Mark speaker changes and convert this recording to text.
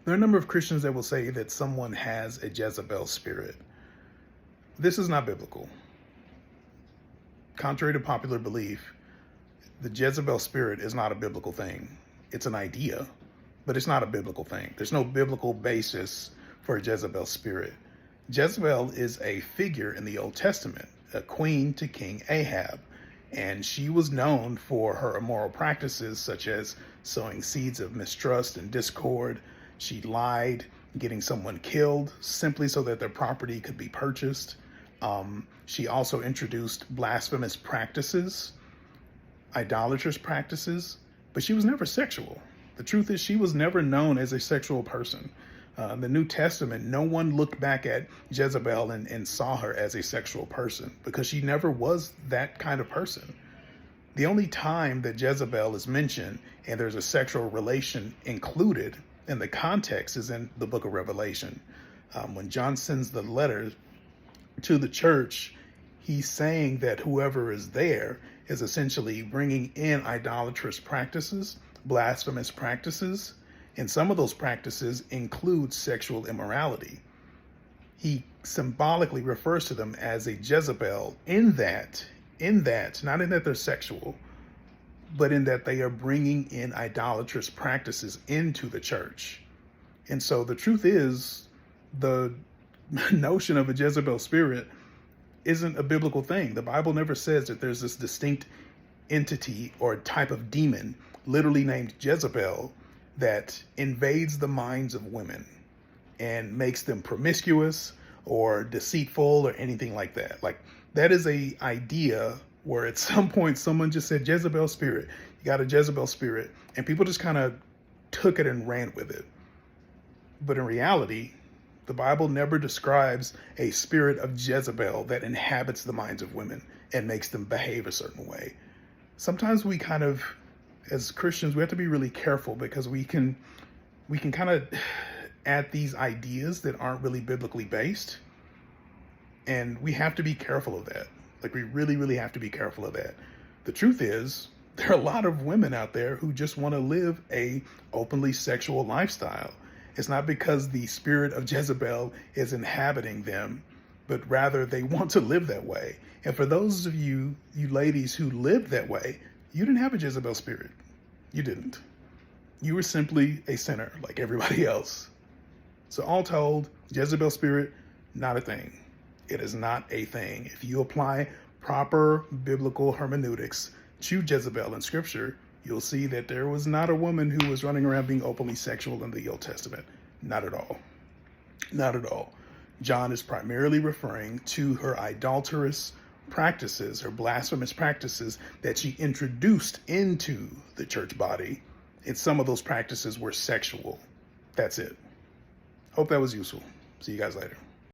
Speaker 1: There are a number of Christians that will say that someone has a Jezebel spirit. This is not biblical. Contrary to popular belief, the Jezebel spirit is not a biblical thing. It's an idea, but it's not a biblical thing. There's no biblical basis for a Jezebel spirit. Jezebel is a figure in the Old Testament, a queen to King Ahab, and she was known for her immoral practices such as sowing seeds of mistrust and discord. She lied, getting someone killed simply so that their property could be purchased. She also introduced blasphemous practices, idolatrous practices, but she was never sexual. The truth is, she was never known as a sexual person. The New Testament, no one looked back at Jezebel and saw her as a sexual person because she never was that kind of person. The only time that Jezebel is mentioned and there's a sexual relation included in the context is in the book of Revelation. When John sends the letter to the church, he's saying that whoever is there is essentially bringing in idolatrous practices, blasphemous practices, and some of those practices include sexual immorality. He symbolically refers to them as a Jezebel in that, not in that they're sexual, but in that they are bringing in idolatrous practices into the church. And so the truth is, the notion of a Jezebel spirit isn't a biblical thing. The Bible never says that there's this distinct entity or type of demon, literally named Jezebel, that invades the minds of women and makes them promiscuous or deceitful or anything like that. Like, that is a idea where at some point someone just said Jezebel spirit, you got a Jezebel spirit, and people just kind of took it and ran with it. But in reality, the Bible never describes a spirit of Jezebel that inhabits the minds of women and makes them behave a certain way. Sometimes we kind of, as Christians, we have to be really careful because we can kind of add these ideas that aren't really biblically based. And we have to be careful of that. Like, we really, really have to be careful of that. The truth is, there are a lot of women out there who just want to live a openly sexual lifestyle. It's not because the spirit of Jezebel is inhabiting them, but rather they want to live that way. And for those of you ladies who live that way, you didn't have a Jezebel spirit. You didn't. You were simply a sinner like everybody else. So all told, Jezebel spirit, not a thing. It is not a thing. If you apply proper biblical hermeneutics to Jezebel in scripture, you'll see that there was not a woman who was running around being openly sexual in the Old Testament. Not at all. Not at all. John is primarily referring to her idolatrous practices, her blasphemous practices that she introduced into the church body. And some of those practices were sexual. That's it. Hope that was useful. See you guys later.